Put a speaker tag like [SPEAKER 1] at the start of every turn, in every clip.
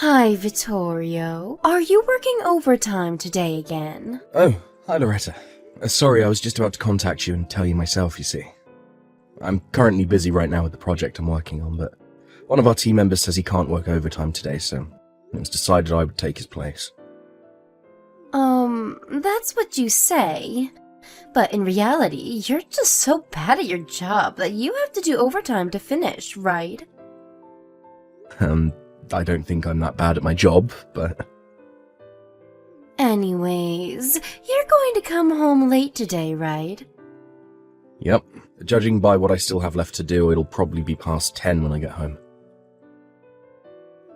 [SPEAKER 1] Hi, Vittorio. Are you working overtime today again?
[SPEAKER 2] Oh, hi Loretta. Sorry, I was just about to contact you and tell you myself, you see. I'm currently busy right now with the project I'm working on, but one of our team members says he can't work overtime today, so it was decided I would take his place.
[SPEAKER 1] That's what you say. But in reality, you're just so bad at your job that you have to do overtime to finish, right?
[SPEAKER 2] I don't think I'm that bad at my job, but...
[SPEAKER 1] Anyways, you're going to come home late today, right?
[SPEAKER 2] Yep. Judging by what I still have left to do, it'll probably be past 10 when I get home.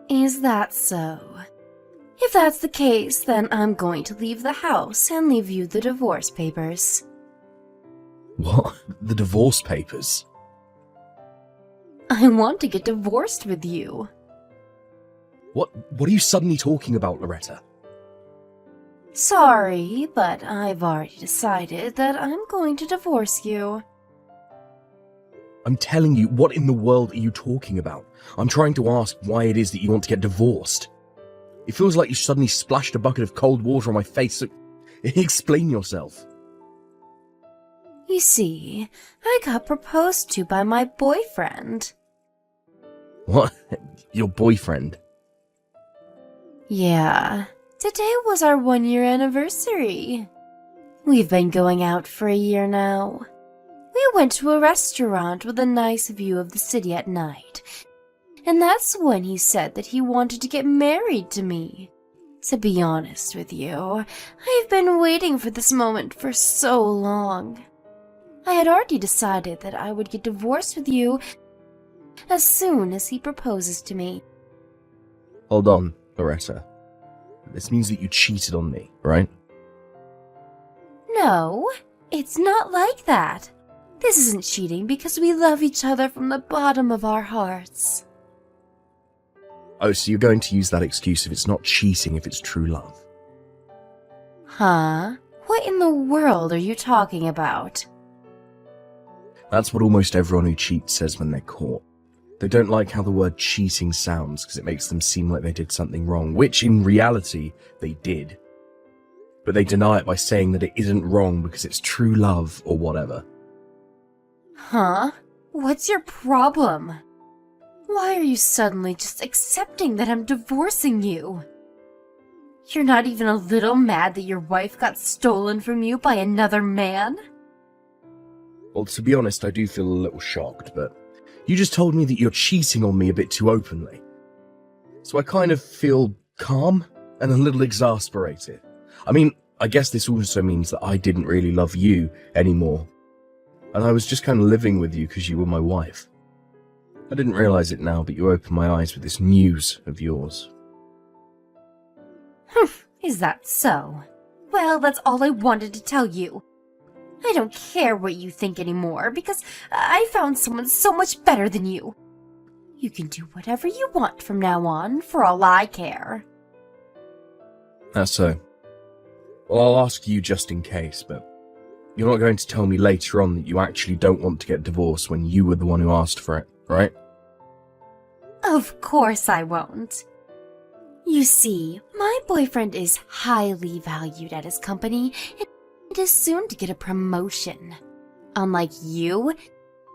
[SPEAKER 1] Is that so? If that's the case, then I'm going to leave the house and leave you the divorce papers.
[SPEAKER 2] What? The divorce papers?
[SPEAKER 1] I want to get divorced with you.
[SPEAKER 2] What are you suddenly talking about, Loretta?
[SPEAKER 1] Sorry, but I've already decided that I'm going to divorce you.
[SPEAKER 2] I'm telling you, what in the world are you talking about? I'm trying to ask why it is that you want to get divorced. It feels like you suddenly splashed a bucket of cold water on my face, so explain yourself.
[SPEAKER 1] You see, I got proposed to by my boyfriend.
[SPEAKER 2] What? Your boyfriend?
[SPEAKER 1] Yeah, today was our 1-year anniversary. We've been going out for a year now. We went to a restaurant with a nice view of the city at night, and that's when he said that he wanted to get married to me. To be honest with you, I've been waiting for this moment for so long. I had already decided that I would get divorced with you as soon as he proposes to me.
[SPEAKER 2] Hold on, Loretta. This means that you cheated on me, right?
[SPEAKER 1] No, it's not like that. This isn't cheating because we love each other from the bottom of our hearts.
[SPEAKER 2] Oh, so you're going to use that excuse if it's not cheating, if it's true love?
[SPEAKER 1] Huh? What in the world are you talking about?
[SPEAKER 2] That's what almost everyone who cheats says when they're caught. They don't like how the word cheating sounds because it makes them seem like they did something wrong, which in reality, they did. But they deny it by saying that it isn't wrong because it's true love or whatever.
[SPEAKER 1] Huh? What's your problem? Why are you suddenly just accepting that I'm divorcing you? You're not even a little mad that your wife got stolen from you by another man?
[SPEAKER 2] Well, to be honest, I do feel a little shocked, but you just told me that you're cheating on me a bit too openly. So I kind of feel calm and a little exasperated. I mean, I guess this also means that I didn't really love you anymore. And I was just kind of living with you because you were my wife. I didn't realize it now, but you opened my eyes with this news of yours.
[SPEAKER 1] Is that so? Well, that's all I wanted to tell you. I don't care what you think anymore, because I found someone so much better than you. You can do whatever you want from now on, for all I care.
[SPEAKER 2] That's so. Well, I'll ask you just in case, but you're not going to tell me later on that you actually don't want to get divorced when you were the one who asked for it, right?
[SPEAKER 1] Of course I won't. You see, my boyfriend is highly valued at his company and is soon to get a promotion. Unlike you,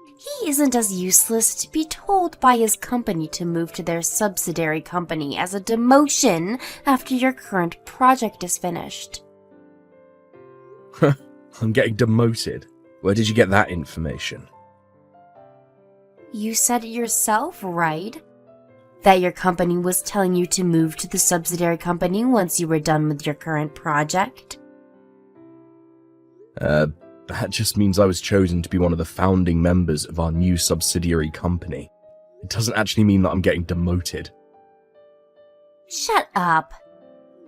[SPEAKER 1] he isn't as useless to be told by his company to move to their subsidiary company as a demotion after your current project is finished.
[SPEAKER 2] I'm getting demoted. Where did you get that information?
[SPEAKER 1] You said it yourself, right? That your company was telling you to move to the subsidiary company once you were done with your current project?
[SPEAKER 2] That just means I was chosen to be one of the founding members of our new subsidiary company. It doesn't actually mean that I'm getting demoted.
[SPEAKER 1] Shut up.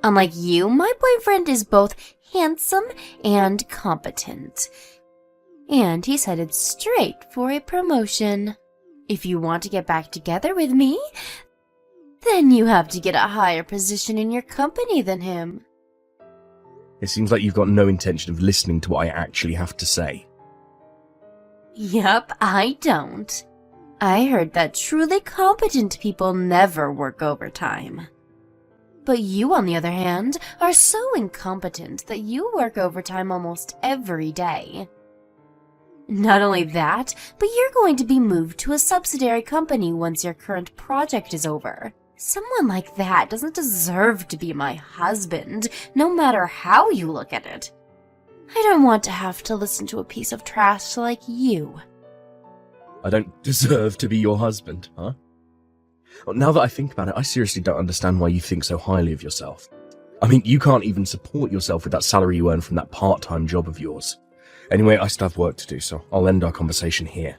[SPEAKER 1] Unlike you, my boyfriend is both handsome and competent. And he's headed straight for a promotion. If you want to get back together with me, then you have to get a higher position in your company than him.
[SPEAKER 2] It seems like you've got no intention of listening to what I actually have to say.
[SPEAKER 1] Yup, I don't. I heard that truly competent people never work overtime. But you, on the other hand, are so incompetent that you work overtime almost every day. Not only that, but you're going to be moved to a subsidiary company once your current project is over. Someone like that doesn't deserve to be my husband, no matter how you look at it. I don't want to have to listen to a piece of trash like you.
[SPEAKER 2] I don't deserve to be your husband, huh? Well, now that I think about it, I seriously don't understand why you think so highly of yourself. I mean, you can't even support yourself with that salary you earn from that part-time job of yours. Anyway, I still have work to do, so I'll end our conversation here.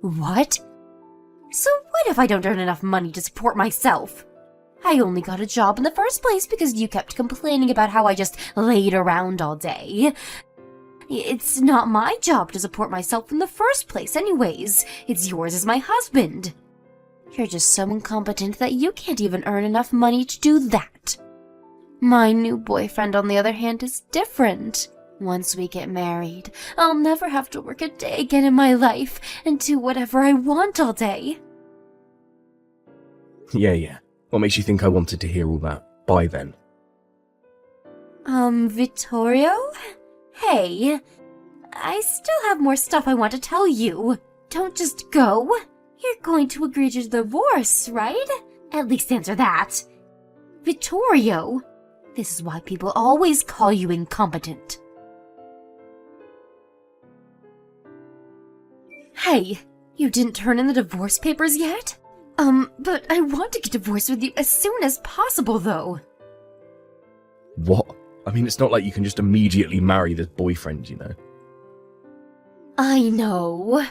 [SPEAKER 1] What? So what if I don't earn enough money to support myself? I only got a job in the first place because you kept complaining about how I just laid around all day. It's not my job to support myself in the first place anyways. It's yours as my husband. You're just so incompetent that you can't even earn enough money to do that. My new boyfriend, on the other hand, is different. Once we get married, I'll never have to work a day again in my life and do whatever I want all day.
[SPEAKER 2] Yeah. What makes you think I wanted to hear all that by then?
[SPEAKER 1] Vittorio? Hey, I still have more stuff I want to tell you. Don't just go. You're going to agree to divorce, right? At least answer that. Vittorio, this is why people always call you incompetent. Hey, you didn't turn in the divorce papers yet? But I want to get divorced with you as soon as possible, though.
[SPEAKER 2] What? I mean, it's not like you can just immediately marry this boyfriend, you know?
[SPEAKER 1] I know.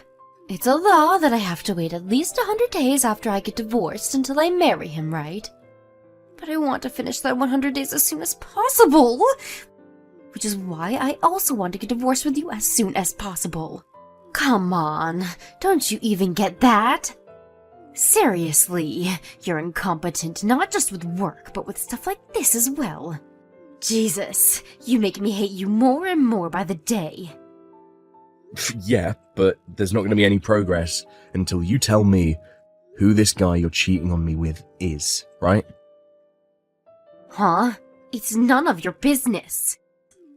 [SPEAKER 1] It's a law that I have to wait at least 100 days after I get divorced until I marry him, right? But I want to finish that 100 days as soon as possible. Which is why I also want to get divorced with you as soon as possible. Come on, don't you even get that? Seriously, you're incompetent not just with work, but with stuff like this as well. Jesus, you make me hate you more and more by the day.
[SPEAKER 2] Yeah, but there's not going to be any progress until you tell me who this guy you're cheating on me with is, right?
[SPEAKER 1] Huh? It's none of your business.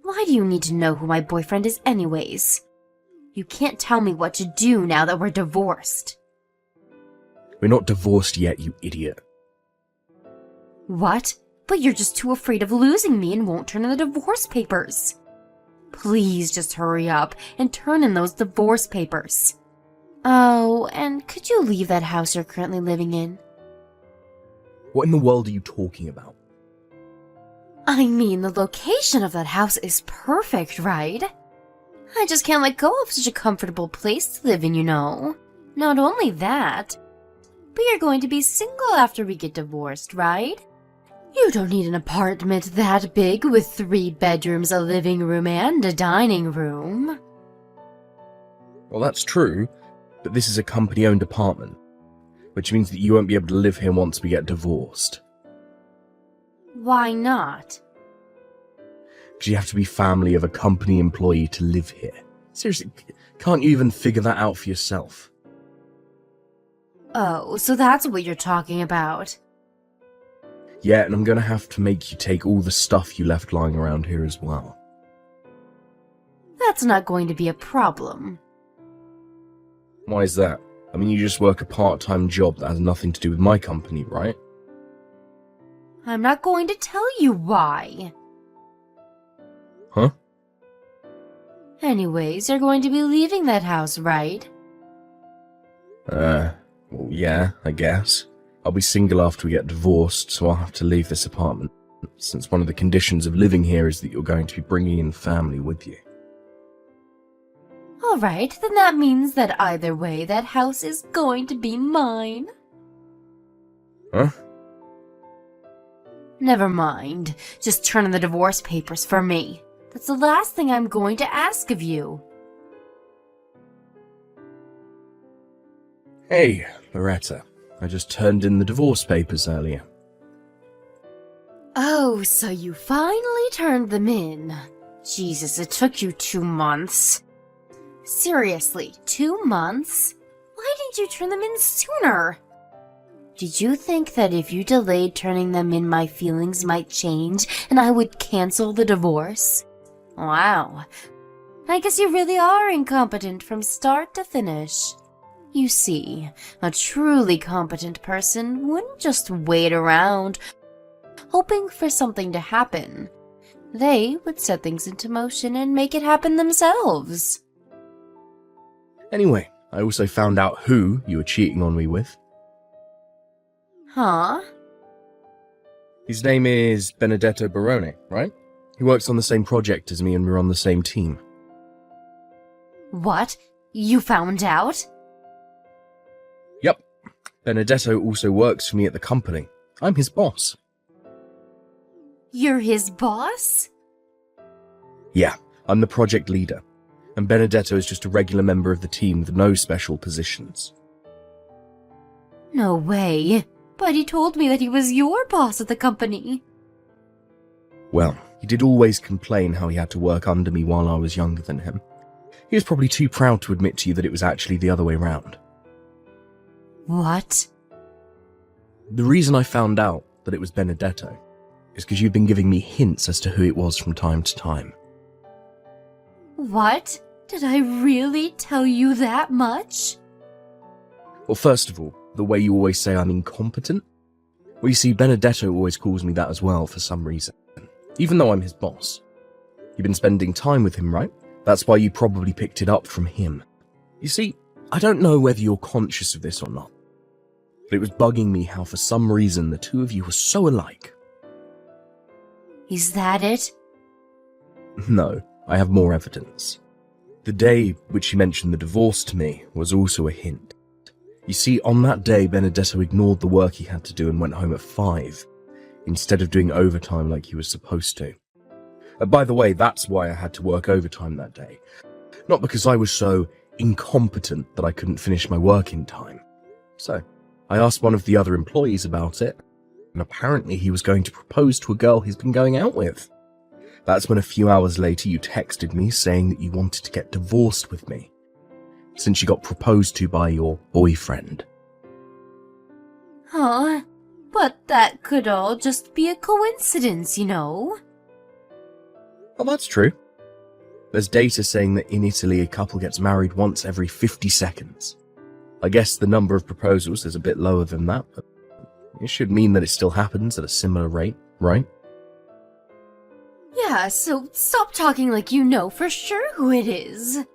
[SPEAKER 1] Why do you need to know who my boyfriend is anyways? You can't tell me what to do now that we're divorced.
[SPEAKER 2] We're not divorced yet, you idiot.
[SPEAKER 1] What? But you're just too afraid of losing me and won't turn in the divorce papers. Please just hurry up and turn in those divorce papers. Oh, and could you leave that house you're currently living in?
[SPEAKER 2] What in the world are you talking about?
[SPEAKER 1] I mean, the location of that house is perfect, right? I just can't let go of such a comfortable place to live in, you know. Not only that, but you're going to be single after we get divorced, right? You don't need an apartment that big with 3 bedrooms, a living room, and a dining room.
[SPEAKER 2] Well, that's true, but this is a company-owned apartment, which means that you won't be able to live here once we get divorced.
[SPEAKER 1] Why not?
[SPEAKER 2] Because you have to be family of a company employee to live here. Seriously, can't you even figure that out for yourself?
[SPEAKER 1] Oh, so that's what you're talking about.
[SPEAKER 2] Yeah, and I'm gonna have to make you take all the stuff you left lying around here as well.
[SPEAKER 1] That's not going to be a problem.
[SPEAKER 2] Why is that? I mean, you just work a part-time job that has nothing to do with my company, right?
[SPEAKER 1] I'm not going to tell you why.
[SPEAKER 2] Huh?
[SPEAKER 1] Anyways, you're going to be leaving that house, right?
[SPEAKER 2] Well, yeah, I guess. I'll be single after we get divorced, so I'll have to leave this apartment, since one of the conditions of living here is that you're going to be bringing in family with you.
[SPEAKER 1] Alright, then that means that either way, that house is going to be mine.
[SPEAKER 2] Huh?
[SPEAKER 1] Never mind. Just turn in the divorce papers for me. That's the last thing I'm going to ask of you.
[SPEAKER 2] Hey, Loretta. I just turned in the divorce papers earlier.
[SPEAKER 1] Oh, so you finally turned them in. Jesus, it took you 2 months. Seriously, 2 months? Why didn't you turn them in sooner? Did you think that if you delayed turning them in, my feelings might change and I would cancel the divorce? Wow. I guess you really are incompetent from start to finish. You see, a truly competent person wouldn't just wait around, hoping for something to happen. They would set things into motion and make it happen themselves.
[SPEAKER 2] Anyway, I also found out who you were cheating on me with.
[SPEAKER 1] Huh?
[SPEAKER 2] His name is Benedetto Barone, right? He works on the same project as me and we're on the same team.
[SPEAKER 1] What? You found out?
[SPEAKER 2] Yep. Benedetto also works for me at the company. I'm his boss.
[SPEAKER 1] You're his boss?
[SPEAKER 2] Yeah, I'm the project leader. And Benedetto is just a regular member of the team with no special positions.
[SPEAKER 1] No way. But he told me that he was your boss at the company.
[SPEAKER 2] Well, he did always complain how he had to work under me while I was younger than him. He was probably too proud to admit to you that it was actually the other way round.
[SPEAKER 1] What?
[SPEAKER 2] The reason I found out that it was Benedetto is because you've been giving me hints as to who it was from time to time.
[SPEAKER 1] What? Did I really tell you that much?
[SPEAKER 2] Well, first of all, the way you always say I'm incompetent. Well, you see, Benedetto always calls me that as well for some reason, even though I'm his boss. You've been spending time with him, right? That's why you probably picked it up from him. You see, I don't know whether you're conscious of this or not, but it was bugging me how for some reason the two of you were so alike.
[SPEAKER 1] Is that it?
[SPEAKER 2] No, I have more evidence. The day which you mentioned the divorce to me was also a hint. You see, on that day, Benedetto ignored the work he had to do and went home at 5, instead of doing overtime like he was supposed to. By the way, that's why I had to work overtime that day. Not because I was so incompetent that I couldn't finish my work in time. So, I asked one of the other employees about it, and apparently he was going to propose to a girl he's been going out with. That's when a few hours later you texted me saying that you wanted to get divorced with me, since you got proposed to by your boyfriend.
[SPEAKER 1] Huh? But that could all just be a coincidence, you know?
[SPEAKER 2] Well, that's true. There's data saying that in Italy a couple gets married once every 50 seconds. I guess the number of proposals is a bit lower than that, but it should mean that it still happens at a similar rate, right?
[SPEAKER 1] Yeah, so stop talking like you know for sure who it is.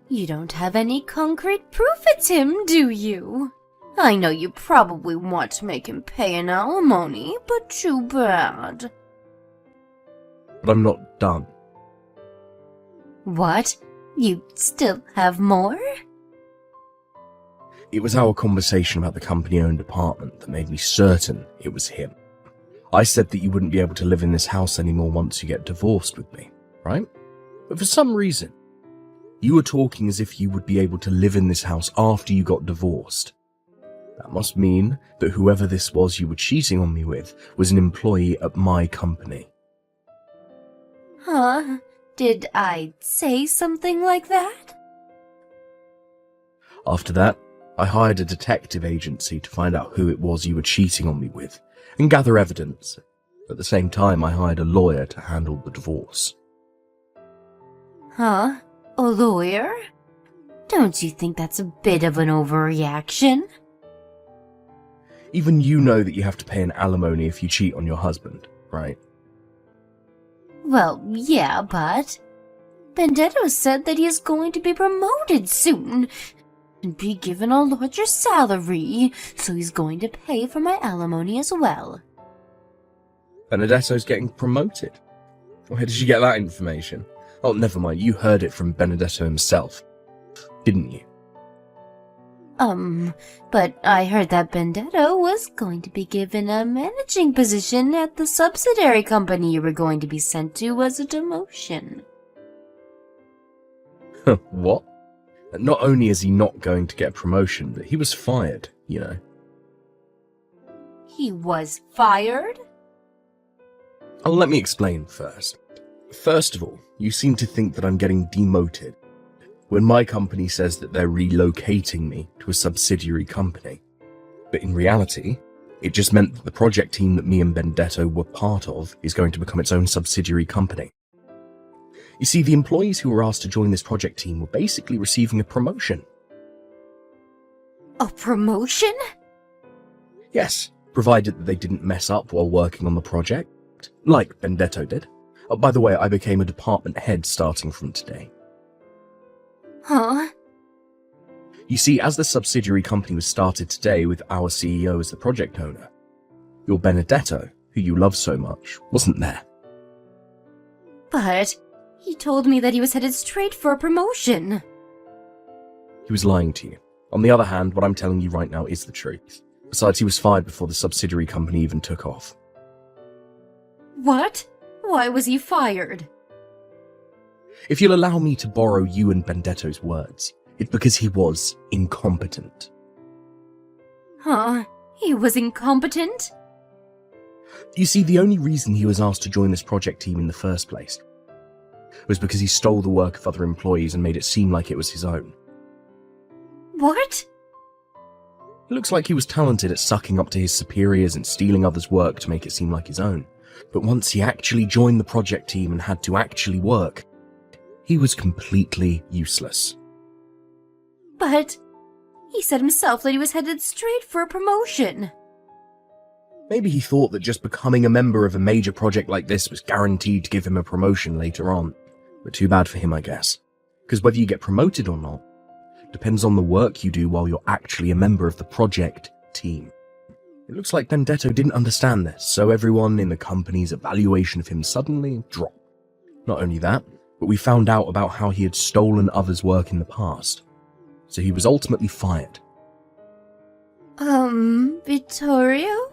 [SPEAKER 1] You don't have any concrete proof it's him, do you? I know you probably want to make him pay an alimony, but too bad.
[SPEAKER 2] But I'm not done.
[SPEAKER 1] What? You still have more?
[SPEAKER 2] It was our conversation about the company-owned apartment that made me certain it was him. I said that you wouldn't be able to live in this house anymore once you get divorced with me, right? But for some reason, you were talking as if you would be able to live in this house after you got divorced. That must mean that whoever this was you were cheating on me with was an employee at my company.
[SPEAKER 1] Huh? Did I say something like that?
[SPEAKER 2] After that, I hired a detective agency to find out who it was you were cheating on me with and gather evidence. At the same time, I hired a lawyer to handle the divorce.
[SPEAKER 1] Huh? A lawyer? Don't you think that's a bit of an overreaction?
[SPEAKER 2] Even you know that you have to pay an alimony if you cheat on your husband, right?
[SPEAKER 1] Well, yeah, but Benedetto said that he is going to be promoted soon and be given a larger salary, so he's going to pay for my alimony as well.
[SPEAKER 2] Benedetto's getting promoted? Where did you get that information? Oh, never mind, you heard it from Benedetto himself, didn't you?
[SPEAKER 1] But I heard that Benedetto was going to be given a managing position at the subsidiary company you were going to be sent to as a demotion.
[SPEAKER 2] What? Not only is he not going to get a promotion, but he was fired, you know.
[SPEAKER 1] He was fired?
[SPEAKER 2] Oh, let me explain first. First of all, you seem to think that I'm getting demoted when my company says that they're relocating me to a subsidiary company. But in reality, it just meant that the project team that me and Benedetto were part of is going to become its own subsidiary company. You see, the employees who were asked to join this project team were basically receiving a promotion.
[SPEAKER 1] A promotion?
[SPEAKER 2] Yes, provided that they didn't mess up while working on the project, like Benedetto did. Oh, by the way, I became a department head starting from today.
[SPEAKER 1] Huh?
[SPEAKER 2] You see, as the subsidiary company was started today with our CEO as the project owner, your Benedetto, who you love so much, wasn't there.
[SPEAKER 1] But he told me that he was headed straight for a promotion.
[SPEAKER 2] He was lying to you. On the other hand, what I'm telling you right now is the truth. Besides, he was fired before the subsidiary company even took off.
[SPEAKER 1] What? Why was he fired?
[SPEAKER 2] If you'll allow me to borrow you and Benedetto's words, it's because he was incompetent.
[SPEAKER 1] Huh? He was incompetent?
[SPEAKER 2] You see, the only reason he was asked to join this project team in the first place was because he stole the work of other employees and made it seem like it was his own.
[SPEAKER 1] What?
[SPEAKER 2] It looks like he was talented at sucking up to his superiors and stealing others' work to make it seem like his own. But once he actually joined the project team and had to actually work, he was completely useless.
[SPEAKER 1] But he said himself that he was headed straight for a promotion.
[SPEAKER 2] Maybe he thought that just becoming a member of a major project like this was guaranteed to give him a promotion later on. But too bad for him, I guess. Because whether you get promoted or not depends on the work you do while you're actually a member of the project team. It looks like Benedetto didn't understand this, so everyone in the company's evaluation of him suddenly dropped. Not only that, but we found out about how he had stolen others' work in the past. So he was ultimately fired.
[SPEAKER 1] Vittorio?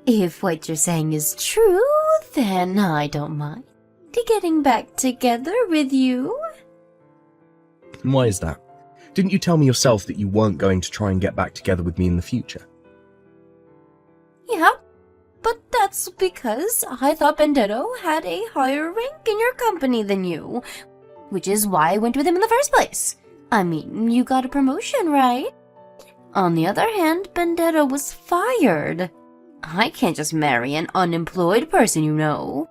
[SPEAKER 1] If what you're saying is true, then I don't mind getting back together with you.
[SPEAKER 2] And why is that? Didn't you tell me yourself that you weren't going to try and get back together with me in the future?
[SPEAKER 1] Yeah, but that's because I thought Benedetto had a higher rank in your company than you, which is why I went with him in the first place. I mean, you got a promotion, right? On the other hand, Benedetto was fired. I can't just marry an unemployed person, you know.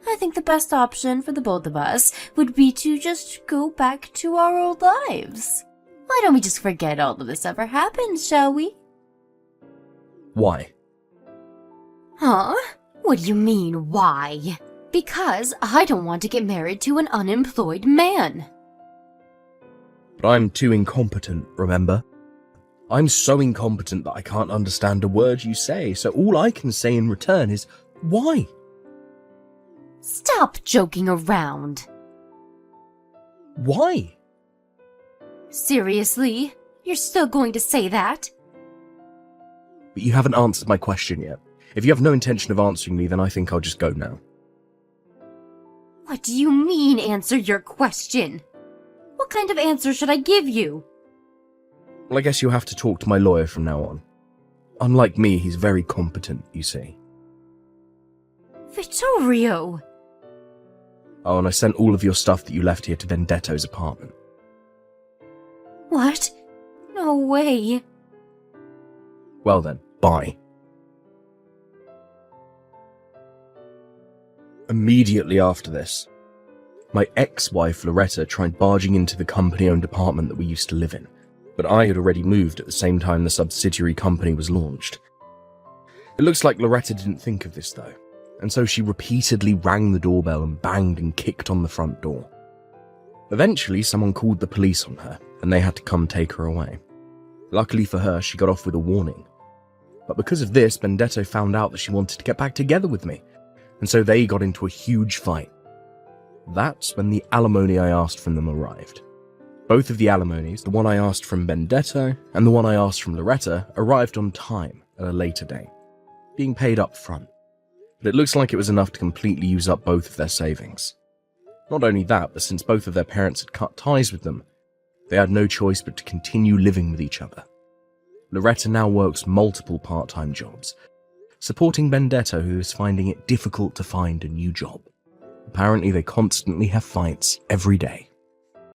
[SPEAKER 1] I think the best option for the both of us would be to just go back to our old lives. Why don't we just forget all of this ever happened, shall we?
[SPEAKER 2] Why?
[SPEAKER 1] Huh? What do you mean, why? Because I don't want to get married to an unemployed man.
[SPEAKER 2] But I'm too incompetent, remember? I'm so incompetent that I can't understand a word you say, so all I can say in return is, why?
[SPEAKER 1] Stop joking around.
[SPEAKER 2] Why?
[SPEAKER 1] Seriously? You're still going to say that?
[SPEAKER 2] But you haven't answered my question yet. If you have no intention of answering me, then I think I'll just go now.
[SPEAKER 1] What do you mean, answer your question? What kind of answer should I give you?
[SPEAKER 2] Well, I guess you'll have to talk to my lawyer from now on. Unlike me, he's very competent, you see.
[SPEAKER 1] Vittorio!
[SPEAKER 2] Oh, and I sent all of your stuff that you left here to Benedetto's apartment.
[SPEAKER 1] What? No way.
[SPEAKER 2] Well then, bye. Immediately after this, my ex-wife Loretta tried barging into the company-owned apartment that we used to live in, but I had already moved at the same time the subsidiary company was launched. It looks like Loretta didn't think of this though, and so she repeatedly rang the doorbell and banged and kicked on the front door. Eventually, someone called the police on her, and they had to come take her away. Luckily for her, she got off with a warning. But because of this, Benedetto found out that she wanted to get back together with me, and so they got into a huge fight. That's when the alimony I asked from them arrived. Both of the alimonies, the one I asked from Benedetto and the one I asked from Loretta, arrived on time at a later date, being paid up front. But it looks like it was enough to completely use up both of their savings. Not only that, but since both of their parents had cut ties with them, they had no choice but to continue living with each other. Loretta now works multiple part-time jobs, supporting Benedetto, who is finding it difficult to find a new job. Apparently they constantly have fights every day.